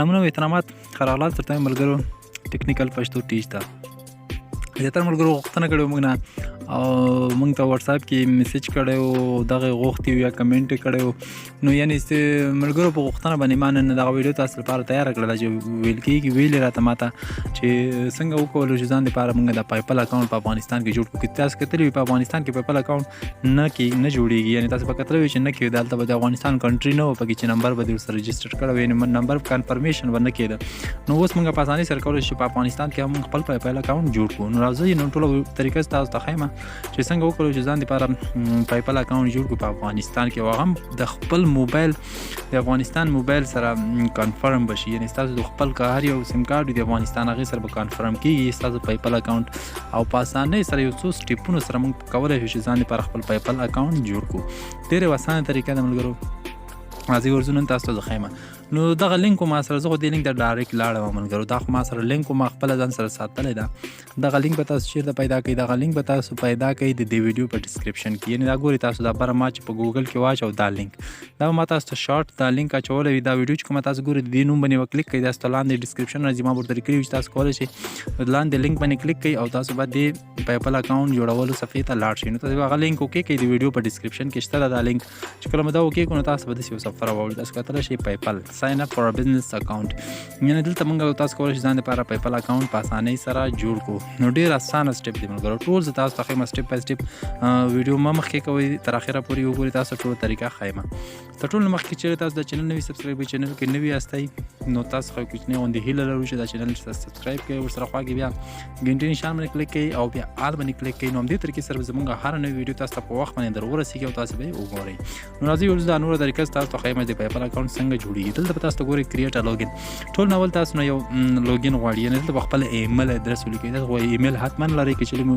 سلامونه او احترامات ښه راغلاست درته وایم ملګرو ټکنیکل پښتو ټیچ ته. زیاتره ملګرو غوښتنه کړې وه موږ نه او موږ ته وټساپ کې میسج کړی و، دغه غوښتي وو یا کمنټ یې کړی و. نو یعنې ملګرو په غوښتنه باندې ما نن دغه ویډیو تاسو لپاره تیاره کړله چې ویل کېږي ویل یې راته ما ته چې څنګه وکولو چې ځان دپاره موږ د پایپل اکاونټ په افغانستان کې جوړ کړو. که تاسو کتلي وي په افغانستان کې پایپل اکاونټ نه جوړېږي، یعنې تاسو به کتلی وي چې نه کېده، هلته به د افغانستان کنټري نه و پکې چې نمبر به دې ورسره رجسټر کړی وي، یعنې نمبر کنفرمیشن به نه کېده. نو اوس موږ په اسانۍ سره کولی شو په افغانستان کې هم خپل پایپل اکاونټ جوړ کړو. نو راځئ نو ټوله طریقه تاسو ته ښیم چې څنګه وکړو چې ځان دپاره پایپل اکاونټ جوړ کړو په افغانستان کې، او هغه هم د خپل موبایل د افغانستان موبایل سره کنفرم بشي، یعنې ستاسو د خپل که هر یو سیم کارډ وي د افغانستان هغې سره به کنفرم کېږي ستاسو پایپل اکاونټ، او په اسانۍ سره یو څو سټیپونو سره موږ کولی شو چې ځان دپاره خپل پایپل اکاونټ جوړ کړو. ډېرې اسانه طریقه ده ملګرو. راځئ ورځو نن تاسو ته زه ښیم. نو دغه لینک ما سره زه خو دې لینک ته ډایرکټ لاړم ملګرو، دا خو ما سره لینک ما خپله ځان سره ساتلی ده. دغه لینک به تاسو چېرته پیدا کوئ؟ دغه لینک به تاسو پیدا کوئ د دې ویډیو په ډسکرپشن کې، یعنې دا ګورئ تاسو دا بره ما چې په ګوګل کې واچو دا لینک، دا ما تاسو ته شارټ دا لینک اچولی وي. دا ویډیو چې کومه تاسو ګورئ د دې نوم باندې به کلیک کوئ، تاسو ته لاندې ډسکرپشن راځي، ما ورته لیکلي وي چې تاسو کولی شئ لاندې لینک باندې کلیک کوئ او تاسو به دې پایپل اکاونټ جوړولو صفحې ته لاړ شئ. نو تاسو هغه لینک اوکې کوئ، د ویډیو په ډسکرپشن کې شته دا لینک، چې کله مو دا اوکې کړو نو تاسو به داسې یو صفحه راوړي، تاسو کتلی شئ پایپل ساین اپ فار بزنس اکاونټ، یعنې دلته موږ تاسو کولی شئ ځان دپاره پایپل اکاونټ په اسانۍ سره جوړ کړو. نو ډېر اسانه سټپ دی ملګرو، ټول زه تاسو ته ښیم سټپ بای سټپ. ویډیو مه مخکې کوئ، تر اخره پورې وګورئ، تاسو ټوله طریقه ښیم. تر ټولو مخکې چې تاسو د چینل نوي سبسکرایب کوئ، چینل کې نوي یاستئ نو تاسو خو کوچنۍ غوندې هیله لرو چې دا چینل سبسکرایب کړئ، ورسره خوا کې بیا ګنټې نشان باندې کلیک کړئ او بیا آل باندې کلیک کړئ. نو همدې طریقې سره به زموږ هره نوې ویډیو تاسو ته په وخت باندې در ورسېږي او تاسو به یې وګورئ. نو راځئ اوس دا نوره طریقه تاسو ته ښیم چې د پایپل اکاونټ څنګه جوړېږي. دلته به تاسو ته ګورئ کریټ ا لوګین، ټول ناول تاسو نه یو لوګین غواړي، یعنې دلته به خپل ایمیل اډرس ولیکئ. تاسو ایمیل حتما لرئ، که چېرې مو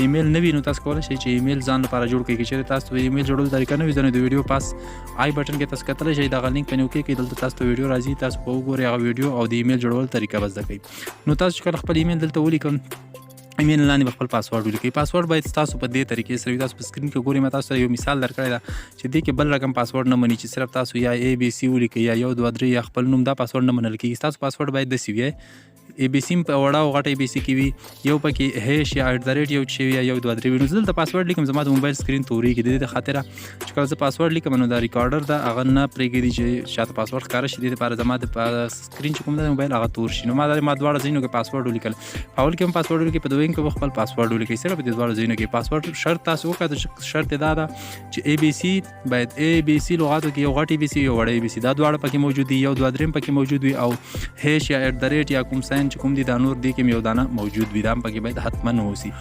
ایمیل نه وي نو تاسو کولی شئ چې ایمیل ځان لپاره جوړ کړئ. که چېرې تاسو ایمیل جوړولو طریقه نه وي نو د ویډیو پاس آی بټن کې تاسو کتلی شئ، دغه لینک باندې اوکې کړئ، دلته تاسو ته ویډیو راځي، تاسو به وګورئ هغه ویډیو او د ایمیل جوړولو طریقه به زده کړئ. نو تاسو چې کله خپل ایمیل دلته ولیکئ، ایمیل لاندې به خپل پاسورډ ولیکئ. پاسورډ باید تاسو په دې طریقې سره وي. تاسو په سکرین کې ګورئ، ما تاسو ته یو مثال درکړی ده چې دې کې بل رقم پاسورډ نه مني، چې صرف تاسو یا اے بي سي ولیکئ یا 1 2 3 یا خپل نوم، دا پاسورډ نه منل کېږي. تاسو پاسورډ باید داسې وي، اے بي سي په وړه او غټه اے بي سي کې وي، یو پکې هیش یا @ یو چې یا 1 2 3 وي. نو زه دلته پاسورډ لیکم، زما د موبایل سکرین تورېږي، د دې د خاطره چې کله زه پاسورډ لیکم نو دا ریکارډر ده هغه نه پرېږدي چې شاته پاسورډ ښکاره شي، دې لپاره زما د سکرین چې کوم ده د موبایل هغه تور شي. نو ما دواړه ځایونو کې پاسورډ ولیکل، په اول کې هم پاسورډ ولیکئ، په دویم کې به خپل پاسورډ ولیکئ، صرف په دې دواړو ځایونو کې پاسورډ. شرط تاسو وکړه، شرط یې دا ده چې اے بي سي باید اے بي سي لغاتو کې یو غټ اے بي سي یو وړ اے بي سي، دا دواړه پکې موجود دي، 1 2 3 پکې موجود وي، او هیش یا @ یا کوم ساين چې کوم دي دا نور دې کې یو دانه موجود وي، دا هم پکې باید حتما اوسي.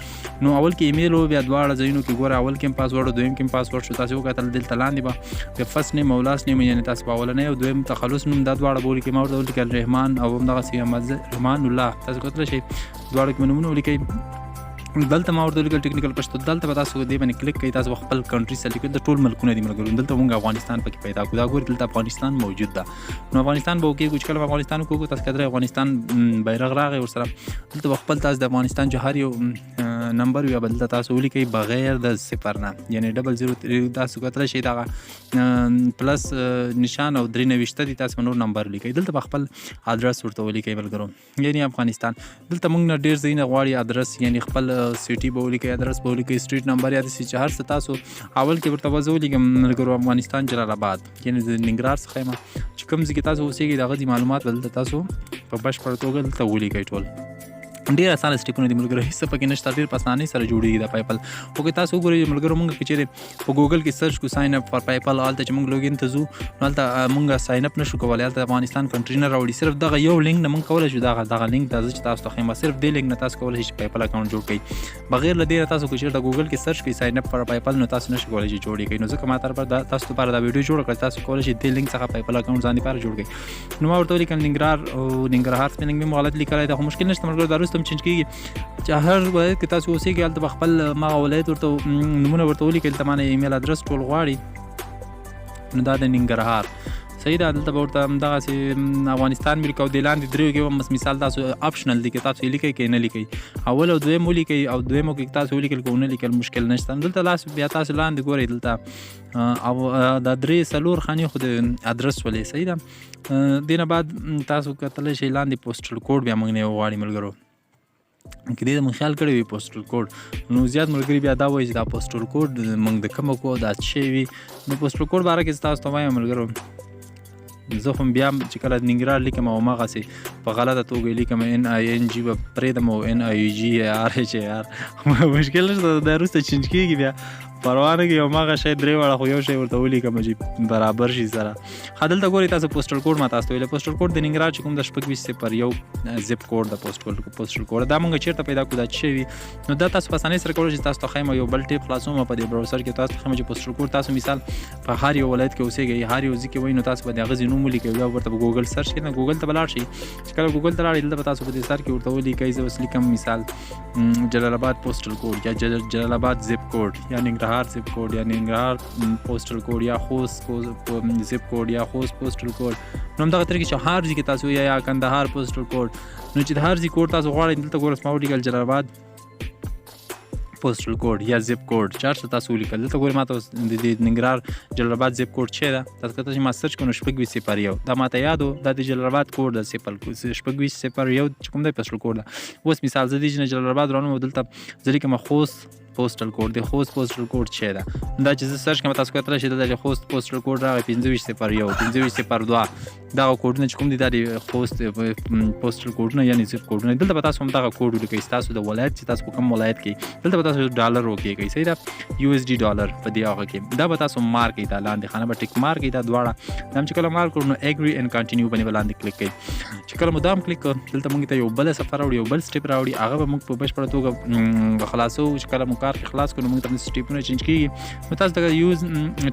نو اول کې ایمیل او بیا دواړه ځایونو کې ګوره، اول کې هم پاسورډ او دویم کې هم پاسورډ شو. تاسو وکتل دلته لاندې به فرست نیم او لاست نیم، یعنې تاسو په اولنی او دویم تخلص نوم دا دواړه به ولیکئ. ما ورته ولیکل رحمان او همدغسې رحمان الله، تاسو کتلی شئ دواړو کې نومونه ولیکئ. دلته ما ورته ولیکل ټکنیکل پښتو، دلته به تاسو دې باندې کلیک کوئ، تاسو خپل کنټري سلیکټ کړئ، د ټول ملکونه دي ملګرو. دلته موږ افغانستان پکې پیدا کړو، دا ګورئ دلته افغانستان موجود ده. نو افغانستان به وکړو، چې کله به افغانستان وکړو تاسو کتلی افغانستان بیرغ راغی ورسره، دلته به خپل تاسو د افغانستان چې هر یو نمبر وي به دلته تاسو ولیکئ بغیر د صفر نه، یعنې 003 تاسو کتلی شئ دغه پلس نشان او 93 دي، تاسو نور نمبر ولیکئ. دلته به خپل ادرس ورته ولیکئ ملګرو، یعنې افغانستان. دلته موږ نه ډېر ځایونه غواړي ادرس، یعنې خپل سیټي به ولیکئ، ادرس به ولیکئ، سټریټ نمبر یا داسې چې هر څه تاسو اول کې ورته به زه ولیکم ملګرو افغانستان جلال آباد، یعنې د ننګرهار څخه یم، چې کوم ځای کې تاسو اوسېږئ د هغه ځای معلومات به دلته تاسو په بشپړه توګه دلته ولیکئ. ټول ډېر اسانه سټیپونه دي ملګرو، هېڅ پکې نشته، ډېر په اسانۍ سره جوړېږي دا پایپل. خو که تاسو وګورئ ملګرو، موږ که چېرې په ګوګل کې سرچ کړو ساین اپ فار پایپل، هلته چې موږ لوګین ته ځو نو هلته موږ ساین اپ نشو کولی، هلته افغانستان کنټري نه راوړي. صرف دغه یو لینک نه موږ کولی شو، دغه لینک ته زه چې تاسو ته ښیم، صرف دې لینک نه تاسو کولی شئ چې پایپل اکاونټ جوړ کړئ. بغیر له دې نه تاسو که چېرته ګوګل کې سرچ کړئ ساین اپ فار پایپل نو تاسو نشئ کولی چې جوړ یې کړئ. نو ځکه ما تاسو لپاره دا ویډیو جوړه کړه، تاسو کولی شئ دې لینک څخه پایپل اکاونټ ځان لپاره جوړ کړئ. نو ما ورته ولیکل ننګرهار او ننګرهار سپیلنګ مې غلط لیکلی دی، خو مشکل نشته ملګرو، دا وروسته هم چینج کېږي. چې هر ولایت کې تاسو اوسېږئ هلته به خپل مغه ولایت ورته نومونه ورته ولیکئ. دلته ما نه ایمیل ادرس ټول غواړي، نو دا د ننګرهار صحیح ده. دلته به ورته همدغسې افغانستان ملک او د لاندې دریو کې هم مثال تاسو اپشنل دي که تاسو یې لیکئ که یې نه لیکئ، اول او دویم ولیکئ او دویمو کې تاسو ولیکل که ونه لیکل مشکل نشته. دلته لاس بیا تاسو لاندې ګورئ دلته او دا درې څلور خانې خو د ادرس ولې. صحیح ده. دې نه بعد تاسو کتلی شئ لاندې پوسټل کوډ بیا موږ نه غواړي ملګرو که دې مونږ خیال کړی وي پوسټل کوډ، نو زیات ملګري بیا دا وایي چې دا پوسټل کوډ مونږ د کومه کو دا څه شی وي. نو پوسټل کوډ باره کې تاسو ته وایم ملګرو زه خو بیا چې کله ننګرهار لیکم او هماغسې په غلطه توګه لیکم NING به پرېږدم او NIGRHAR مشکل نشته، دا وروسته چینج کېږي بیا پروا نه کوي. هماغه شی درې واړه خو یو شی ورته ولیکم چې برابر شي سره. ښه دلته ګورئ تاسو پوسټل کوډ ما تاسو ته ویلی پوسټل کوډ د ننګرهار چې کوم د 2601 زپ کوډ د پوسټل کوډ دا مونږ چېرته پیدا کړو دا څه شی وي. نو دا تاسو په اسانۍ سره کولی شئ تاسو ته ښیم یو بل ټیپ خلاصوم په دې براوزر کې تاسو ته ښیم چې پوسټل کوډ تاسو مثال په هر یو ولایت کې اوسېږئ هر یو ځای کې وایي نو تاسو به د هغه ځای نوم ولیکئ بیا ورته په ګوګل سرچ کړئ. ګوګل ته به لاړ شئ، چې کله ګوګل ته لاړئ دلته به تاسو په دې سر کې ورته ولیکئ زه اوس لیکم مثال جلال آباد پوسټل کوډ یا جلال آباد زپ کوډ یا ننګرهار زپ کوډ یا ننګرهار پوسټل کوډ یا خوست زپ کوډ یا خوست پوسټل کوډ. نو همدغه طریقې چې هر ځای کې تاسو یا کندهار پوسټل کوډ، نو چې د هر ځای کوډ تاسو غواړئ دلته ګوره ما ولیکل جلال آباد پوسټل کوډ یا زپ کوډ چې هر څه تاسو ولیکل. دلته ګورئ ما ته اوس د ننګرهار جلال آباد زپ کوډ څه ده تاسو کته چې ما سرچ کړو 2601 دا ماته یاد و دا د جلال آباد کوډ د 2601 چې کوم دی پوسټل کوډ ده. اوس مثال زه دې چې جلال آباد رانم دلته زه لیکم خوست پوسټل کوډ د خوست پوسټل کوډ څه ده دا چې زه سرچ کوم تاسو کتلی شئ د خوست پوسټل کوډ راغی 2501 2502 دغه کوډونه چې کوم دي دا د خوست پوسټل کوډونه یعنې زپ کوډونه. دلته به تاسو هم دغه کوډ ولیکئ ستاسو د ولایت چې تاسو په کوم ولایت کې دلته به تاسو ډالر وکیږئ. صحیح ده USD ډالر په دې هغه کې دا به تاسو مارک کړئ دا لاندې خانه به ټیک مارک کړئ دا دواړه دا هم چې کله مارک کړو نو اګري اینډ کنټینیو باندې به لاندې کلیک کړئ. چې کله مو دا هم کلیک کړو دلته موږ ته یو بله صفحه راوړي یو بل سټیپ راوړي هغه به موږ په بشپړه توګه خلاصو. چې کله مو کار کې خلاص کړو نو موږ ته سټیپونه چینج کېږي. نو تاسو دغه یوز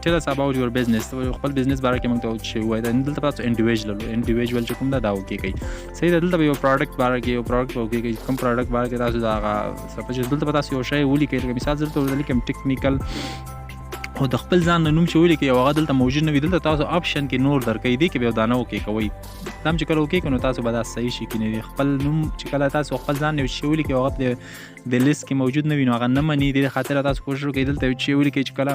ټیل اس اباوټ یور بزنس خپل بزنس باره کې موږ ته چې وایي دلته تاسو انډیویجوال چې کوم دا وکیږئ. صحیح ده. دلته به یو پروډکټ باره کې یو پروډکټ وکیږئ کوم پروډکټ باره کې تاسو دا هغه سپوز دلته به تاسو یو شی ولیکئ لکه مثال زه دلته ولیکم ټیکنیکل خو د خپل ځان د نوم چې ولیکئ او هغه دلته موجود نه وي دلته تاسو آپشن کې نور درکوي دې کې به یو دانه اوکې کوئ دا هم چې کله اوکې کړو نو تاسو به دا صحیح شي کې نه خپل نوم چې کله تاسو خپل ځان یو شی ولیکئ او هغه د لیست کې موجود نه وي نو هغه نه مني دې خاطر تاسو کوشش وکړئ دلته یو شی ولیکئ چې کله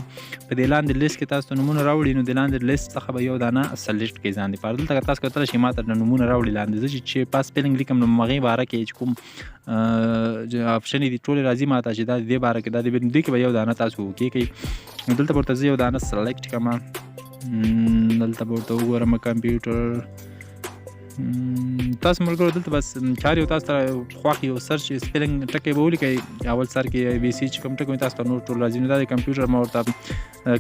په دې لاندې لیست کې تاسو نومونه راوړي نو د لاندې لیست څخه به یو دانه سلیکټ کړئ ځان دپاره. دلته تاسو کتلی شئ ما ته نومونه راوړي لاندې زه چې پاس سپیلنګ لیکم نو هغې باره کې چې کوم آپشن دي ټولې راځي ما ته چې دا د دې باره کې دا د دې کې به یو دانه تاسو اوکې کړئ. نو دلته به ورته زه یو دانه سلیکټ کړم دلته به ورته وګورم کمپیوټر تاسو ملګرو دلته بس چار یو تاسو ته خوښ یو سرچ سپیلنګ ټکی به ولیکئ اول سر کې ABC چې کوم ټکی تاسو ته نور ټول راځي نو دا د کمپیوټر ما ورته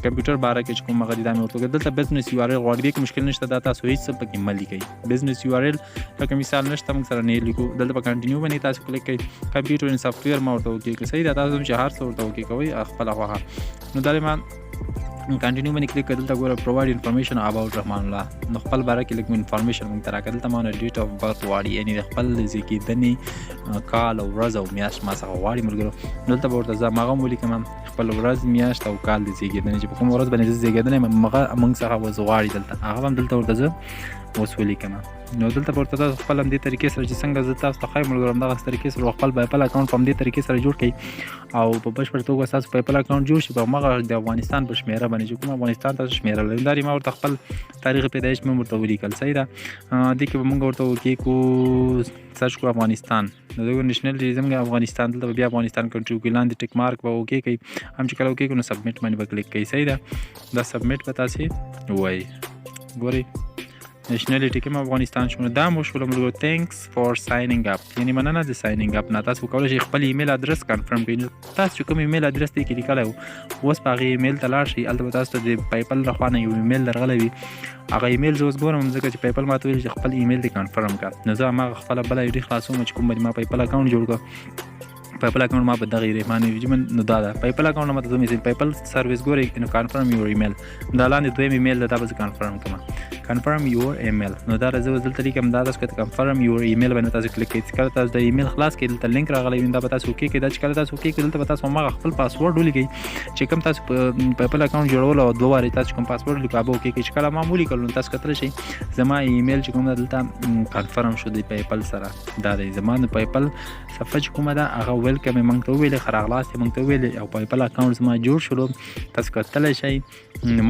کمپیوټر باره کې چې کوم هغه دي دا مې ورته وکړل. دلته بزنس URL غواړي دې کې مشکل نشته دا تاسو هیڅ څه پکې مه لیکئ بزنس URL لکه مثال نشته موږ سره نه لیکو دلته په کنټینیو باندې تاسو کلیک کړئ کمپیوټر ان سافټویر ما ورته وکړئ. صحیح ده تاسو چې هر څه ورته وکړئ کوئ خپله خوښه. نو دا ما کنټینیو باندې کلیک کړل دلته ګوره پرووایډ انفارمیشن اباوټ رحمان الله نو خپل باره کې لږ انفارمیشن موږ ته راکړه. دلته ما نه ډیټ اف برث غواړي یعنې د خپل زیږېدنې کال او ورځ او میاشت ما څخه غواړي ملګرو. دلته به ورته زه هماغه هم ولیکم خپل ورځ میاشت او کال د زیږېدنې چې په کوم ورځ باندې زه زیږېدلی یم هغه موږ څخه اوس غواړي دلته هغه هم دلته ورته زه اوس ولیکم. نو دلته به ورته تاسو خپل همدې طریقې سره چې څنګه زه تاسو ته ښایم ملګرو همدغسې طریقې سره خپل پیپل اکاونټ په همدې طریقې سره جوړ کړئ او په بشپړ توګه ستاسو پیپل اکاونټ جوړ شي په هماغه د افغانستان په شمېره باندې چې کوم افغانستان تاسو شمېره لرئ دا ما ورته خپل تاریخ پیدایش مې ورته ولیکل. صحیح ده. دې کې به موږ ورته اوکې کړو سرچ کړو افغانستان نو دغه نیشنل زموږ افغانستان دلته بیا افغانستان کنټري وکړئ لاندې ټیک مارک به اوکې کړئ هم چې کله اوکې کړو نو سبمیټ باندې به کلیک کړئ. صحیح ده. دا سبمیټ به تاسې ووایي ګورئ نیشنلیټي کې افغانستان شو. دا مو شول ملګرو تھینکس فار ساینینګ اپ یعنې مننه د ساینینګ اپ نه. تاسو کولی شئ خپل ایمیل ادرس کنفرم کړئ. تاسو چې کوم ایمیل ادرس دی کې لیکلی و اوس په هغې ایمیل ته لاړ شئ هلته به تاسو ته د پیپل لخوا نه یو ایمیل درغلی وي هغه ایمیل زه اوس ګورم ځکه چې پیپل ما ته ویل چې خپل ایمیل دې کنفرم کړه نو زه هماغه خپله بله آی ډي خلاصوم چې کوم باندې ما پیپل اکاونټ جوړ کړه پیپل اکاونټ ما په دغه رحمان ویجمن نو دا ده پیپل اکاونټ ما ته زه پیپل سروس ګورئ نو کنفرم یور ایمیل دا لاندې دویم ایمیل ده دا به زه کنفرم کړم کنفرم یور ایمیل. نو دا راځي دلته لیکم دا تاسو کته کنفرم یور ایمیل باندې تاسو کلیک کړئ. کله تاسو د ایمیل خلاص کړئ دلته لینک راغلی وي دا به تاسو کې دا چې کله تاسو کې دلته به تاسو ما خپل پاسورډ ولیکئ چې کوم تاسو په خپل اکاونټ جوړول او دوه واره تاسو کوم پاسورډ لیکو به کې چې کله معمولی کړو تاسو کتل شي زما ایمیل چې کوم دلته کنفرم شو دی پیپل سره دا دی زما د پیپل صفحه چې کومه ده هغه ویلکم موږ ته ویل خراغلاست موږ ته ویل او پیپل اکاونټ زما جوړ شو تاسو کتل شي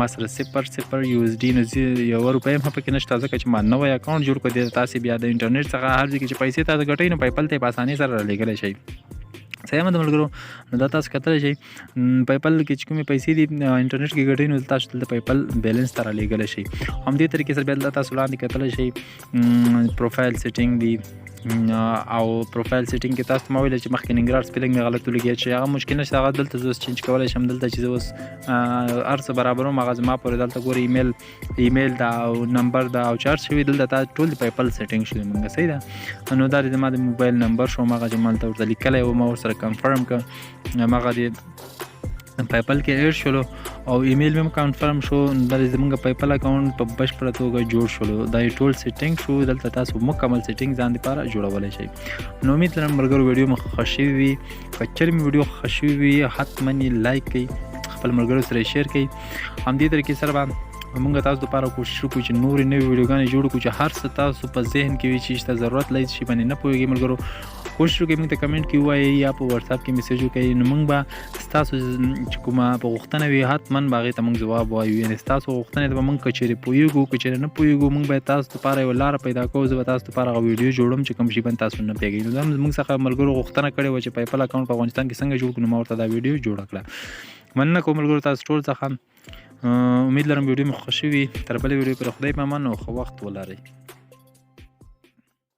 ما سره 0 یو اس ډي نه یو روپۍ هم پکې نشته ځکه چې ما نوې اکاونټ جوړ کړی تاسو بیا د انټرنیټ څخه هر ځای کې چې پیسې تاسو ګټئ نو پیپل ته په اسانۍ سره لګولای شئ. صحیح ده ملګرو نو دا تاسو کتلی شئ پیپل کې چې کومې پیسې دي انټرنیټ کې ګټئ نو تاسو دلته پیپل بیلنس ته رالیږلی شئ. همدې طریقې سره بیا دلته تاسو لاندې کتلی شئ پروفایل سیټینګ دی او پروفایل سیټینګ کې تاسو ما ویل چې مخکې ننګرهار سپیلنګ مې غلط ولګېد چې هغه مشکل نشته هغه دلته زه اوس چینج کولی شم دلته چې زه اوس هر څه برابروم هغه زما پورې دلته ګورئ ایمیل دا او نمبر دا او چارج شوي دلته تا ټول د پیپل سیټینګ شوي مونږ صحیح ده. نو دا زما د موبایل نمبر شو هغه چې ما هلته ورته لیکلی و ما ورسره کنفرم کړ هغه د پیپل کې ایډ شولو او ایمیل مې کنفرم شو دا زموږ پیپل اکاونټ په بشپړه توګه جوړ شولو دا ټول سیټینګ شو دلته تاسو مکمل سیټینګ ځان لپاره جوړولی شئ. نو امید لرم ملګرو ویډیو مو خوښ شوي وي که چېرې مې ویډیو خوښ شوي وي حتما یې لایک کړئ خپل ملګرو سره یې شیر کړئ. همدې طریقې سره به موږ تاسو لپاره کوشش وکړو چې نورې نوې ویډیوګانې جوړ کړو چې هر څه تاسو په ذهن کې وي چې ته ضرورت لري شي باندې نه پوهېږئ ملګرو کوشش وکړئ موږ ته کمنټ کې ووایئ یا په واتساپ کې میسیج وکړئ نو موږ به ستاسو چې کومه په غوښتنه وي حتما به هغې ته موږ ځواب ووایو یعنې ستاسو غوښتنې ته به موږ که چېرې پوهېږو که چېرې نه پوهېږو موږ باید تاسو لپاره یوه لاره پیدا کوو زه به تاسو لپاره هغه ویډیو جوړم چې کوم شي باندې تاسو نه پوهېږئ. نو دا زموږ څخه ملګرو غوښتنه کړې وه چې پیپل اکاونټ په افغانستان کې څنګه جوړ کړو نو ما ورته دا ویډیو جوړه کړه. مننه کوم ملګرو تاسو ټول څخه امید لرم ویډیو مو خوښ شوي تر بلې ویډیو پورې خدای په امان او ښه وخت ولرئ.